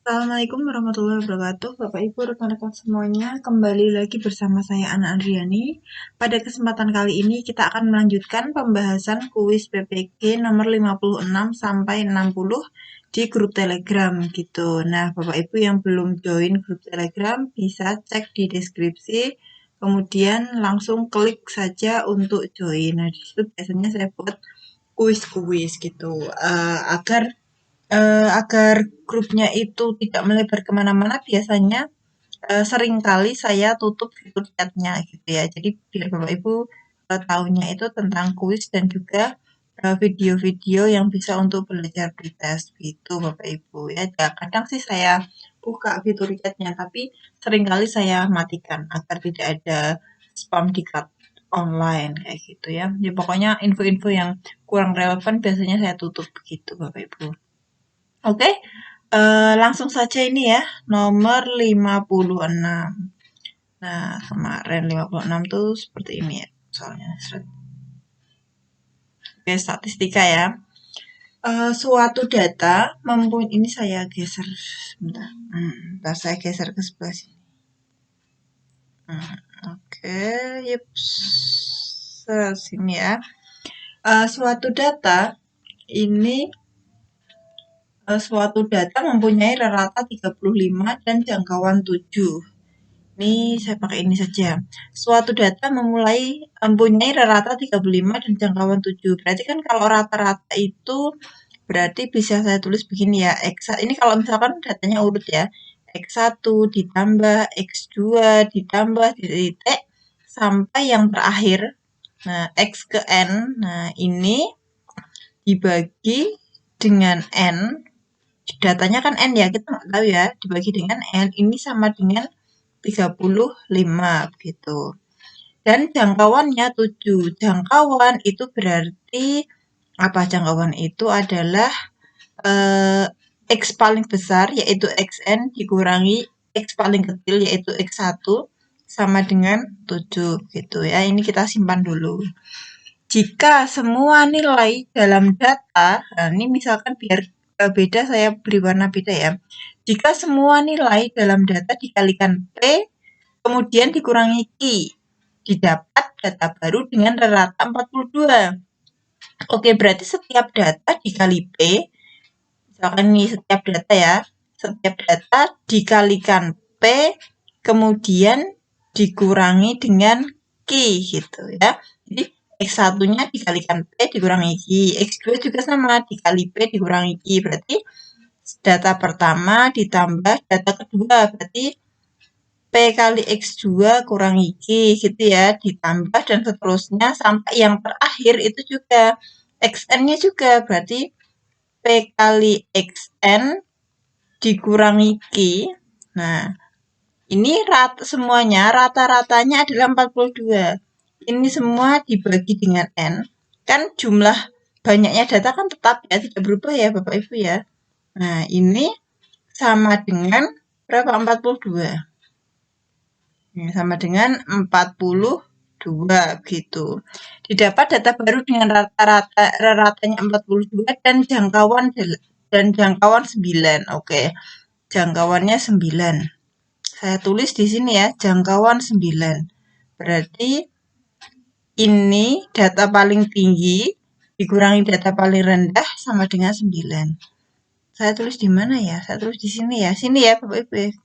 Assalamualaikum warahmatullahi wabarakatuh, Bapak Ibu, rekan-rekan semuanya. Kembali lagi bersama saya Ana Andriani. Pada kesempatan kali ini kita akan melanjutkan pembahasan kuis PPG nomor 56 sampai 60 di grup Telegram gitu. Nah, Bapak Ibu yang belum join grup Telegram bisa cek di deskripsi. Kemudian langsung klik saja untuk join. Nah, di situ biasanya saya buat kuis-kuis gitu, agar grupnya itu tidak melebar kemana-mana, biasanya seringkali saya tutup fitur chatnya gitu ya. Jadi biar Bapak Ibu tahunya itu tentang kuis dan juga video-video yang bisa untuk belajar pretest gitu Bapak Ibu ya. Ya, kadang sih saya buka fitur chatnya, tapi seringkali saya matikan agar tidak ada spam di chat online kayak gitu ya. Ya pokoknya info-info yang kurang relevan biasanya saya tutup begitu Bapak Ibu. Oke, langsung saja ini ya, nomor 56. Nah, kemarin 56 tuh seperti ini ya, soalnya. Oke, statistika ya. Suatu data mempunyai, ini saya geser sebentar. Bentar saya geser ke sebelah sini. Oke, yups. Sini ya. Suatu data ini suatu data mempunyai rata 35 dan jangkauan 7. Ini saya pakai ini saja. Suatu data mempunyai rata 35 dan jangkauan 7. Berarti kan kalau rata-rata itu berarti bisa saya tulis begini ya. Ini kalau misalkan datanya urut ya. X1 ditambah X2 ditambah titik sampai yang terakhir. Nah, X ke N. Nah, ini dibagi dengan N. Datanya kan N ya, kita nggak tahu ya. Dibagi dengan N, ini sama dengan 35 gitu. Dan jangkauannya 7. Jangkauan itu berarti apa? Jangkauan itu adalah X paling besar yaitu XN dikurangi X paling kecil yaitu X1 sama dengan 7 gitu ya. Ini kita simpan dulu. Jika semua nilai dalam data, nah ini misalkan biar beda saya beri warna beda ya. Jika semua nilai dalam data dikalikan P kemudian dikurangi Q, didapat data baru dengan rata 42. Oke, berarti setiap data dikali P, misalkan ini setiap data ya, setiap data dikalikan P, kemudian dikurangi dengan Q gitu ya. Jadi X1-nya dikalikan P dikurangi Q, X2 juga sama, dikali P dikurangi Q, berarti data pertama ditambah data kedua, berarti P kali X2 kurangi Q gitu ya, ditambah dan seterusnya sampai yang terakhir itu juga XN-nya juga, berarti P kali XN dikurangi Q. Nah, ini semuanya rata-ratanya adalah 42. Ini semua dibagi dengan N. Kan jumlah banyaknya data kan tetap ya, tidak berubah ya Bapak Ibu ya. Nah, ini sama dengan berapa? 42. Sama dengan 42 gitu. Didapat data baru dengan ratanya 42 dan jangkauan 9. Oke. Jangkauannya 9. Saya tulis di sini ya, jangkauan 9. Berarti ini data paling tinggi dikurangi data paling rendah sama dengan 9. Saya tulis di mana ya? Saya tulis di sini ya. Sini ya Bapak Ibu.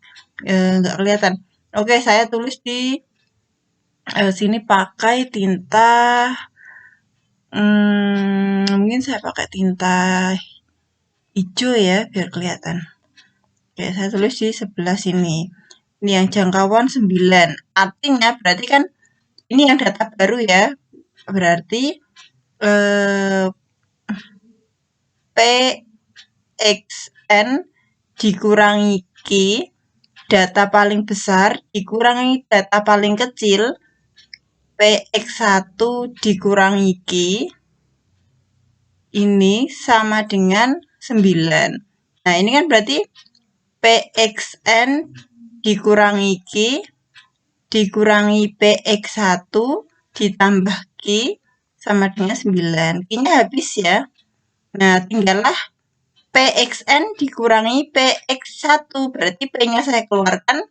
Nggak kelihatan. Oke, saya tulis di sini pakai tinta, mungkin saya pakai tinta hijau ya, biar kelihatan. Oke, saya tulis di sebelah sini. Ini yang jangkauan 9. Artinya berarti kan ini yang data baru ya. Berarti PXN dikurangi Q, data paling besar dikurangi data paling kecil, PX1 dikurangi Q, ini sama dengan 9. Nah, ini kan berarti PXN dikurangi Q, dikurangi PX1, ditambah Q, sama dengan 9. Q-nya habis ya. Nah, tinggallah PXN dikurangi PX1, berarti P-nya saya keluarkan.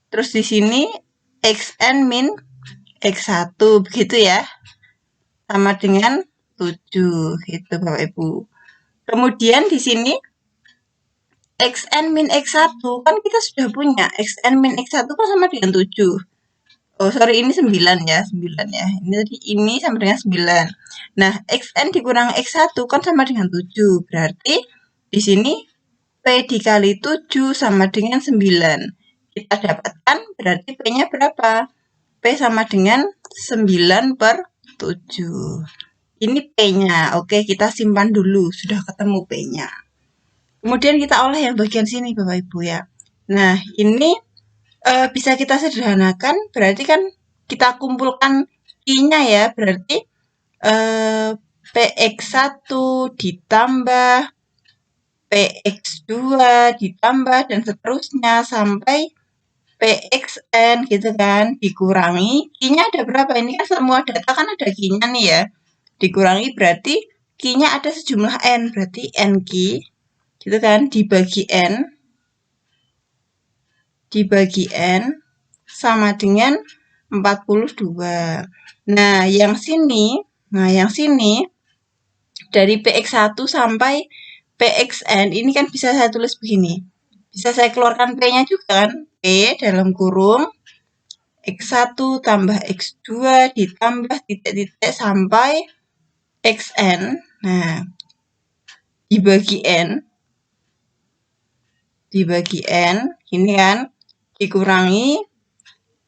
Terus di sini XN min X1, begitu ya. Sama dengan 7, gitu Bapak Ibu. Kemudian di sini XN min X1, kan kita sudah punya. XN min X1 kan sama dengan 7. Oh, sorry, ini 9 ya, 9 ya. Ini sama dengan 9. Nah, XN dikurang X1 kan sama dengan 7. Berarti di sini P dikali 7 sama dengan 9. Kita dapatkan berarti P-nya berapa? P sama dengan 9 per 7. Ini P-nya. Oke, kita simpan dulu. Sudah ketemu P-nya. Kemudian kita olah yang bagian sini, Bapak Ibu ya. Nah, ini bisa kita sederhanakan. Berarti kan kita kumpulkan Q-nya ya. Berarti PX1 ditambah PX2 ditambah dan seterusnya sampai PXN gitu kan, dikurangi Q-nya ada berapa? Ini kan semua data kan ada Q-nya nih ya. Dikurangi berarti Q-nya ada sejumlah N, berarti NQ gitu kan, dibagi N sama dengan 42. Nah, yang sini dari PX1 sampai PXN ini kan bisa saya tulis begini. Bisa saya keluarkan P-nya juga kan, P dalam kurung X1 tambah X2 ditambah titik-titik sampai XN. Nah, dibagi N, ini kan, dikurangi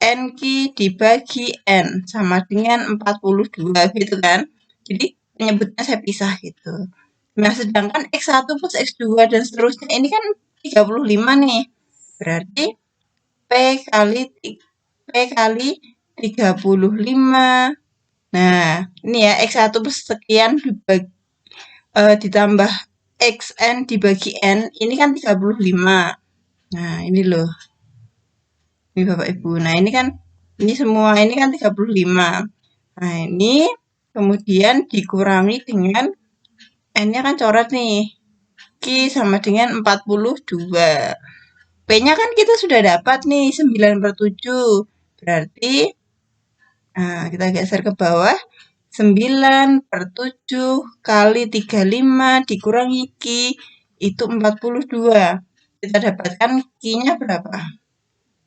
NQ dibagi N, sama dengan 42 gitu kan. Jadi, penyebutnya saya pisah gitu. Nah, sedangkan X1 plus X2 dan seterusnya ini kan 35 nih. Berarti P kali 35. Nah, ini ya X1 plus sekian ditambah XN dibagi N, ini kan 35. Nah, ini loh. Ini Bapak Ibu. Nah, ini kan ini semua ini kan 35. Nah, ini kemudian dikurangi dengan N-nya kan coret nih. Q sama dengan 42. P-nya kan kita sudah dapat nih 9/7. Berarti nah, kita geser ke bawah. 9/7 kali 35 dikurangi Q itu 42. Kita dapatkan Q-nya berapa?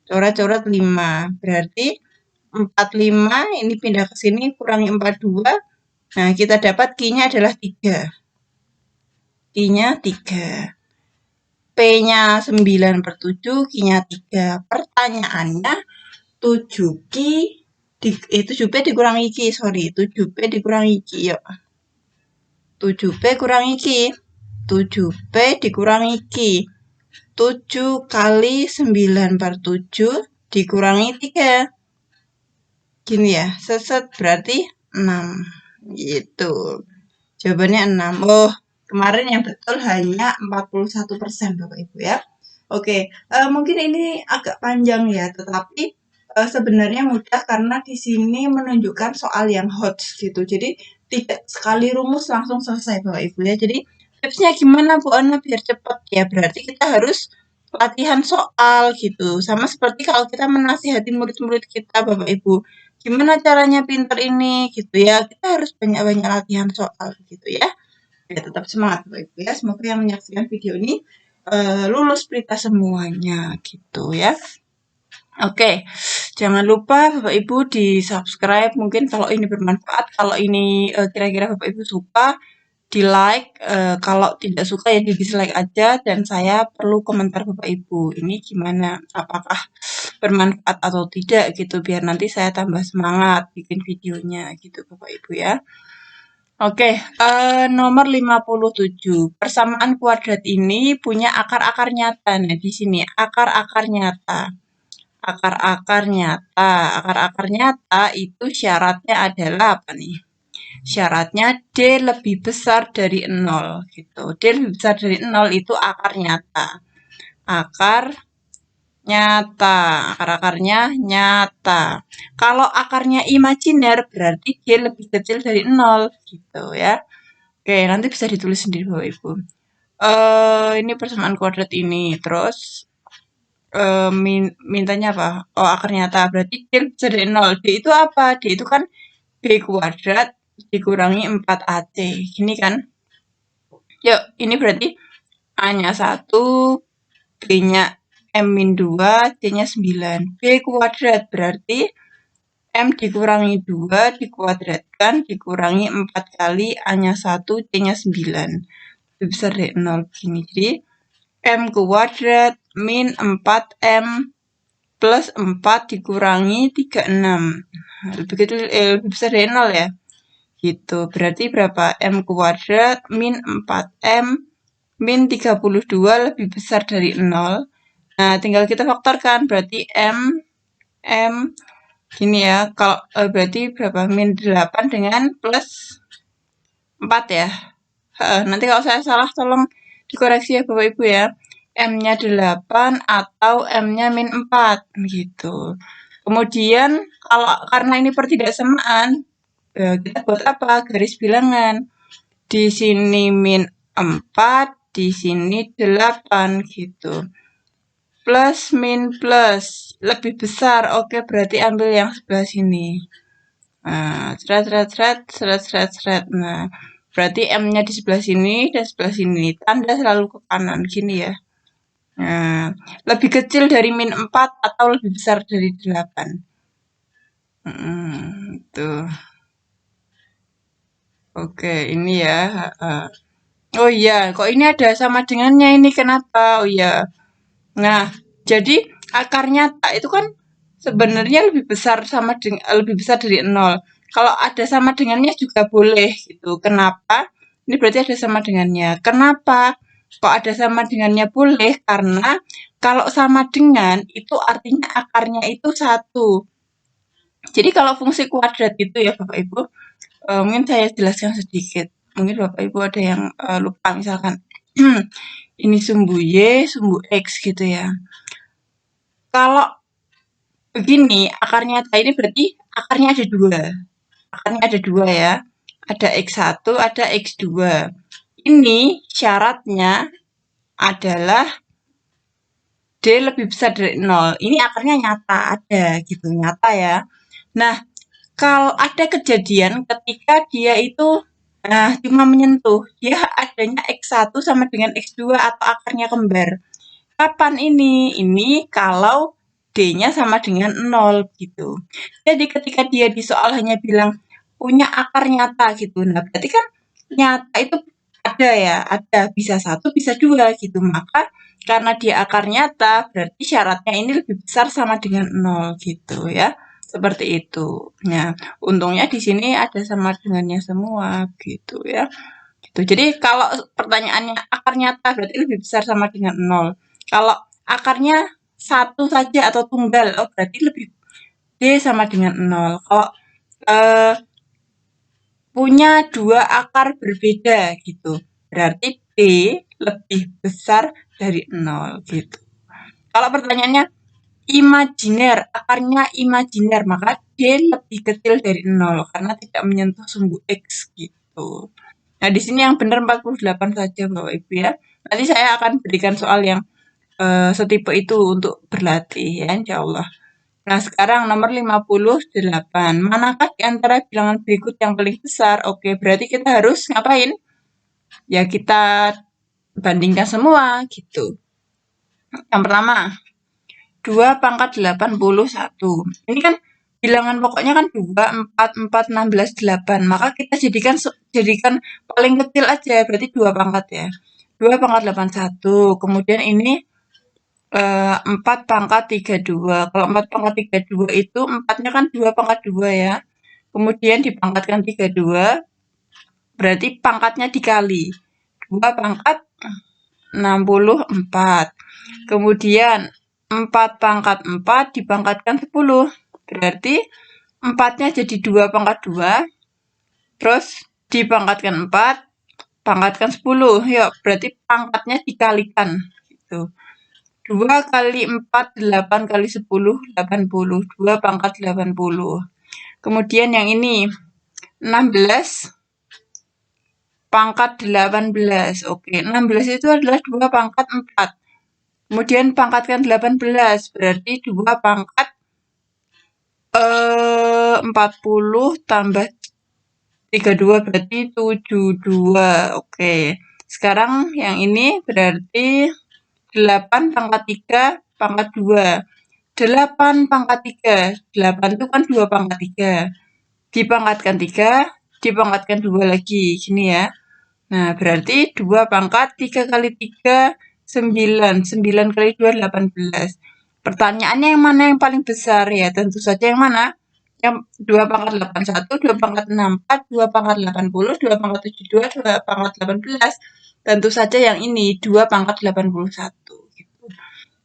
Coret-coret 5. Berarti 45 ini pindah ke sini kurangi 42. Nah, kita dapat Q-nya adalah 3. Q-nya 3. P-nya 9/7, Q-nya 3. Pertanyaannya 7Q 7P dikurangi Q, sorry. 7P dikurangi Q, yuk. 7P kurangi Q. 7P dikurangi Q. 7 kali 9/7 dikurangi 3. Gini ya, seset berarti 6. Gitu. Jawabannya 6. Oh, kemarin yang betul hanya 41% Bapak Ibu ya. Oke, mungkin ini agak panjang ya, tetapi sebenarnya mudah karena di sini menunjukkan soal yang hot gitu. Jadi tidak sekali rumus langsung selesai Bapak Ibu ya. Jadi tipsnya gimana Bu Ana biar cepat ya? Berarti kita harus latihan soal gitu. Sama seperti kalau kita menasihati murid-murid kita Bapak Ibu. Gimana caranya pinter ini gitu ya. Kita harus banyak-banyak latihan soal gitu ya. Ya tetap semangat Bapak Ibu ya. Semoga yang menyaksikan video ini lulus berita semuanya gitu ya. Oke, jangan lupa Bapak Ibu di subscribe mungkin kalau ini bermanfaat, kalau ini kira-kira Bapak Ibu suka, di like, kalau tidak suka ya di dislike aja, dan saya perlu komentar Bapak Ibu, ini gimana, apakah bermanfaat atau tidak gitu, biar nanti saya tambah semangat bikin videonya gitu Bapak Ibu ya. Oke, nomor 57. Persamaan kuadrat ini punya akar-akar nyata. Nah, di sini akar-akar nyata. Akar-akar nyata. Akar-akar nyata itu syaratnya adalah apa nih? Syaratnya D lebih besar dari 0 gitu. D lebih besar dari 0 itu akar nyata. Akar nyata, akar-akarnya nyata. Kalau akarnya imajiner berarti D lebih kecil dari 0 gitu ya. Oke, nanti bisa ditulis sendiri Bapak Ibu. ini persamaan kuadrat ini. Terus mintanya apa? Oh, akar nyata. Berarti D besar dari 0. D itu apa? D itu kan B kuadrat dikurangi 4AC. Gini kan? Yuk, ini berarti A-nya 1, B-nya M-2, C-nya 9. B kuadrat berarti M dikurangi 2 dikuadratkan dikurangi 4 kali A-nya 1, C-nya 9. Lebih besar dari 0 begini. Jadi M kuadrat min 4M plus 4 dikurangi 36. Lebih besar dari 0 ya. Gitu. Berarti berapa? M kuadrat min 4M min 32 lebih besar dari 0. Nah, tinggal kita faktorkan. Berarti M gini ya. Kalau berarti berapa? Min 8 dengan plus 4 ya. Nanti kalau saya salah tolong dikoreksi ya Bapak Ibu ya. M-nya 8 atau M-nya min 4 gitu. Kemudian karena ini pertidaksamaan, kita buat apa? Garis bilangan. Di sini min 4, di sini 8 gitu. Plus min plus lebih besar. Oke, berarti ambil yang sebelah sini. Nah, seret. Nah, berarti M-nya di sebelah sini dan sebelah sini. Tanda selalu ke kanan gini ya. Nah, lebih kecil dari min 4 atau lebih besar dari 8. Tuh. Oke, ini ya. Oh iya, kok ini ada sama dengannya ini kenapa? Oh iya. Nah, jadi akar nyata itu kan sebenarnya lebih besar lebih besar dari 0. Kalau ada sama dengannya juga boleh gitu. Kenapa? Ini berarti ada sama dengannya. Kenapa? Kok ada sama dengannya boleh? Karena kalau sama dengan itu artinya akarnya itu 1. Jadi kalau fungsi kuadrat itu ya Bapak Ibu, mungkin saya jelaskan sedikit. Mungkin Bapak Ibu ada yang lupa misalkan ini sumbu Y, sumbu X gitu ya. Kalau begini, akar nyata ini berarti akarnya ada 2. Akarnya ada 2 ya. Ada X1, ada X2. Ini syaratnya adalah D lebih besar dari 0. Ini akarnya nyata, ada gitu, nyata ya. Nah, kalau ada kejadian ketika dia itu cuma menyentuh, dia adanya X1 sama dengan X2 atau akarnya kembar. Kapan ini? Ini kalau D-nya sama dengan 0 gitu. Jadi ketika dia di soal hanya bilang punya akar nyata gitu. Nah, berarti kan nyata itu ada ya, ada bisa 1, bisa 2 gitu. Maka karena dia akar nyata, berarti syaratnya ini lebih besar sama dengan 0 gitu ya. Seperti itu. Nah, untungnya di sini ada sama dengannya semua gitu ya. Gitu. Jadi kalau pertanyaannya akar nyata berarti lebih besar sama dengan 0. Kalau akarnya 1 saja atau tunggal, oh berarti lebih D sama dengan 0. Kalau punya 2 akar berbeda gitu, berarti D lebih besar dari 0 gitu. Kalau pertanyaannya imajiner, akarnya imajiner, maka D lebih kecil dari 0 karena tidak menyentuh sumbu X gitu. Nah, di sini yang benar 48 saja Bapak Ibu ya. Nanti saya akan berikan soal yang setipe itu untuk berlatih ya insyaallah. Nah, sekarang nomor 58. Manakah di antara bilangan berikut yang paling besar? Oke, berarti kita harus ngapain? Ya, kita bandingkan semua gitu. Yang pertama, 2 pangkat 81. Ini kan bilangan pokoknya kan 2, 4, 4, 16, 8. Maka kita jadikan paling kecil aja, berarti 2 pangkat ya. 2 pangkat 81. Kemudian ini 4 pangkat 32. Kalau 4 pangkat 32 itu 4-nya kan 2 pangkat 2 ya. Kemudian dipangkatkan 32, berarti pangkatnya dikali. 2 pangkat 64. Kemudian 4 pangkat 4 dipangkatkan 10. Berarti 4-nya jadi 2 pangkat 2. Terus dipangkatkan 4, pangkatkan 10. Yuk, berarti pangkatnya dikalikan. Gitu. 2 kali 4, 8 kali 10, 80. 2 pangkat 80. Kemudian yang ini, 16 pangkat 18. Oke, 16 itu adalah 2 pangkat 4. Kemudian pangkatkan 18, berarti 2 pangkat 40 tambah 32 berarti 72. Oke. Sekarang yang ini berarti 8 pangkat 3 pangkat 2. 8 pangkat 3. 8 itu kan 2 pangkat 3. Dipangkatkan 3, dipangkatkan 2 lagi. Gini ya. Nah, berarti 2 pangkat 3 kali 3, 9. 9 kali 2, 18. Pertanyaannya yang mana yang paling besar ya? Tentu saja yang mana? Yang 2 pangkat 81, 2 pangkat 64, 2 pangkat 80, 2 pangkat 72, 2 pangkat 18. Tentu saja yang ini 2 pangkat 81 gitu.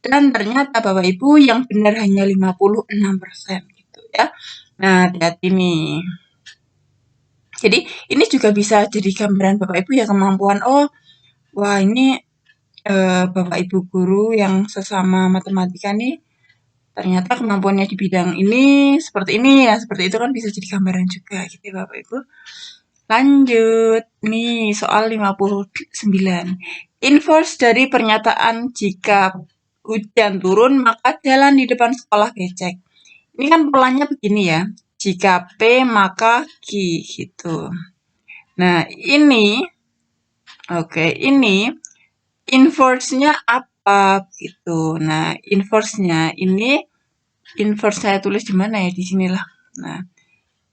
Dan ternyata Bapak Ibu yang benar hanya 56% gitu ya. Nah, hati-hati nih. Jadi ini juga bisa jadi gambaran Bapak Ibu ya kemampuan, oh wah ini Bapak Ibu guru yang sesama matematika nih ternyata kemampuannya di bidang ini seperti ini ya, seperti itu kan bisa jadi gambaran juga gitu ya Bapak Ibu. Lanjut, nih soal 59. Inverse dari pernyataan jika hujan turun maka jalan di depan sekolah becek. Ini kan polanya begini ya, jika P maka Q gitu. Nah ini, oke, ini inverse-nya apa gitu. Nah inverse-nya ini, inverse saya tulis di mana ya, di sinilah. Nah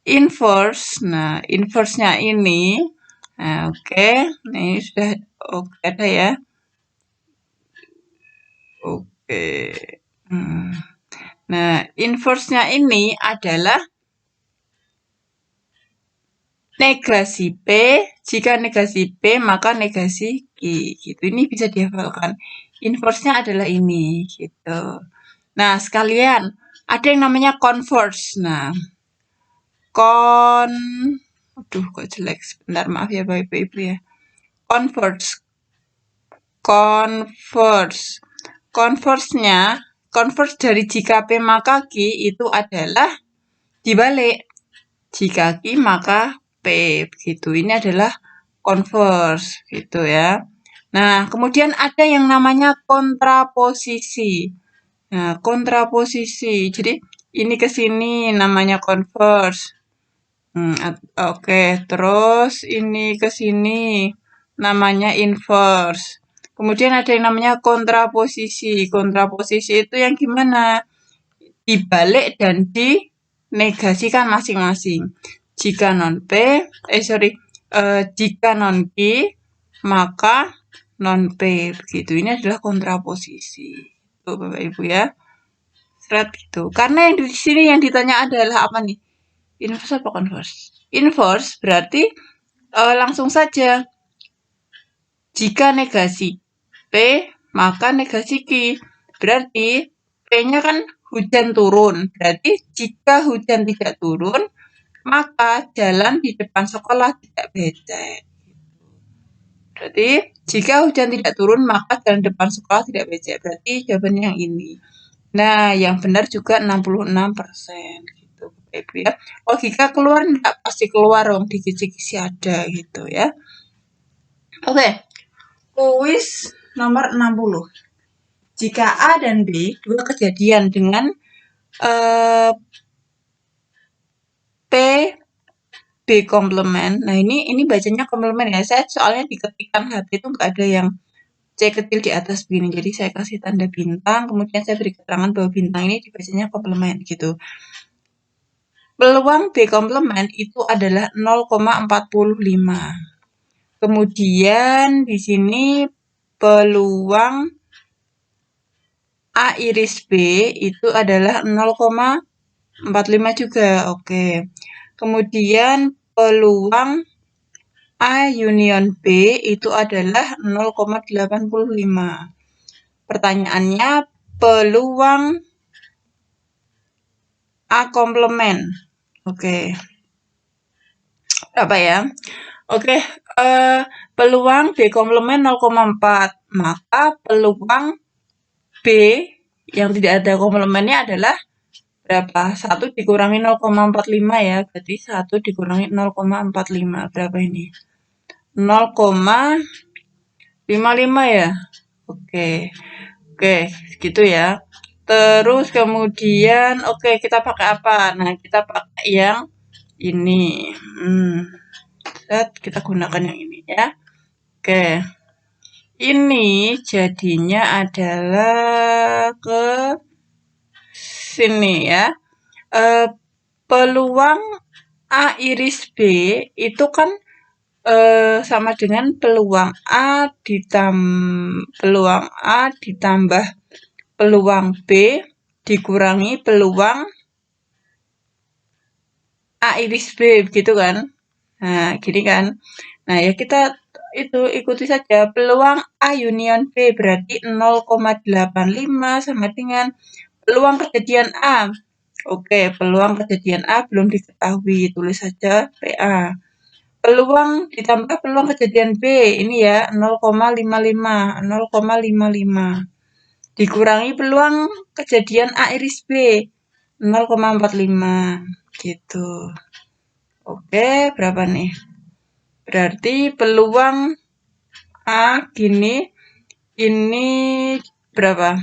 inverse-nya ini, nah, oke, ini sudah oke ada ya. Oke. Nah, inverse-nya ini adalah negasi P, jika negasi P maka negasi Q gitu. Ini bisa dihafalkan. Inverse-nya adalah ini gitu. Nah, sekalian ada yang namanya converse. Nah, aduh kok jelek, sebentar maaf ya Bapak Ibu ya. Converse. Converse dari jika P maka Q itu adalah dibalik. Jika Q maka P gitu. Ini adalah converse gitu ya. Nah, kemudian ada yang namanya kontraposisi. Nah, kontraposisi. Jadi ini ke sini namanya converse. Oke, terus ini ke sini namanya inverse. Kemudian ada yang namanya kontraposisi. Kontraposisi itu yang gimana? Dibalik dan dinegasikan masing-masing. Jika non P, jika non Q, maka non P. Begitu. Ini adalah kontraposisi. Tuh Bapak Ibu ya. Seret gitu. Karena yang di sini yang ditanya adalah apa nih? Inverse apa converse? Inverse berarti langsung saja. Jika negasi P, maka negasi Q. Berarti P-nya kan hujan turun. Berarti jika hujan tidak turun, maka jalan di depan sekolah tidak becek. Berarti jika hujan tidak turun, maka jalan depan sekolah tidak becek. Berarti jawabannya yang ini. Nah, yang benar juga 66%. Gitu, Ibu ya. Logika keluar enggak pasti keluar dong, di kisi-kisi ada gitu ya. Oke. Kuis nomor 60. Jika A dan B dua kejadian dengan P B komplement. Nah, ini bacanya komplement ya. Saya soalnya diketikkan HP itu nggak ada yang C kecil di atas begini. Jadi saya kasih tanda bintang, kemudian saya beri keterangan bahwa bintang ini dibacanya komplement gitu. Peluang B komplement itu adalah 0,45. Kemudian di sini peluang A iris B itu adalah 0,45 juga. Oke. Kemudian peluang A union B itu adalah 0,85. Pertanyaannya peluang A komplement. Oke. Berapa ya? Oke, peluang B komplement 0,4. Maka peluang B yang tidak ada komplemennya adalah berapa? 1 dikurangi 0,45 ya. Berarti 1 dikurangi 0,45. Berapa ini? 0,55 ya. Oke. Oke, gitu ya. Terus kemudian kita pakai apa? Nah, kita pakai yang ini. Kita gunakan yang ini ya. Oke. Ini jadinya adalah ke sini ya. Peluang A iris B itu kan sama dengan peluang A ditambah peluang B dikurangi peluang A iris B, begitu kan? Nah, gini kan? Nah, ya kita itu ikuti saja peluang A union B berarti 0,85 sama dengan peluang kejadian A. Oke, peluang kejadian A belum diketahui, tulis saja PA. Peluang ditambah peluang kejadian B, ini ya 0,55. Dikurangi peluang kejadian A iris B, 0,45. Gitu. Oke, berapa nih? Berarti peluang A gini, ini berapa?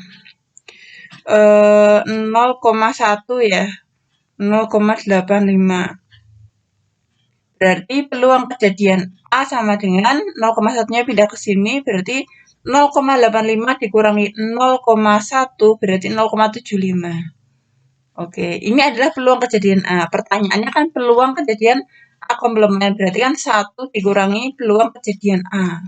0,1 ya. 0,85. Berarti peluang kejadian A sama dengan 0,1-nya pindah ke sini, berarti 0,85 dikurangi 0,1 berarti 0,75. Oke, ini adalah peluang kejadian A. Pertanyaannya kan peluang kejadian A komplement, berarti kan 1 dikurangi peluang kejadian A.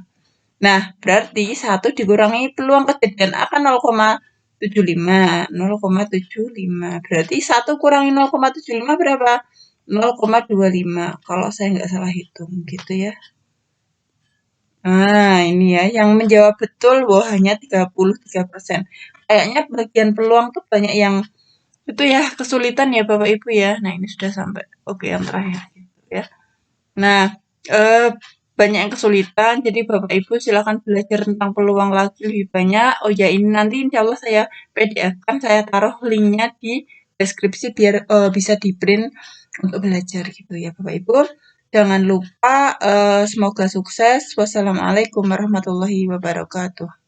Nah, berarti 1 dikurangi peluang kejadian A kan 0,75. 0,75. Berarti 1 kurangi 0,75 berapa? 0,25. Kalau saya nggak salah hitung gitu ya. Nah, ini ya. Yang menjawab betul hanya 33%. Kayaknya bagian peluang tuh banyak yang itu ya kesulitan ya Bapak Ibu ya. Nah, ini sudah sampai. Oke, yang terakhir gitu ya. Nah, banyak yang kesulitan, jadi Bapak Ibu silakan belajar tentang peluang lagi lebih banyak. Oh ya, ini nanti insya Allah saya PDF kan, saya taruh linknya di deskripsi biar bisa di print untuk belajar gitu ya Bapak Ibu. Jangan lupa, semoga sukses. Wassalamualaikum warahmatullahi wabarakatuh.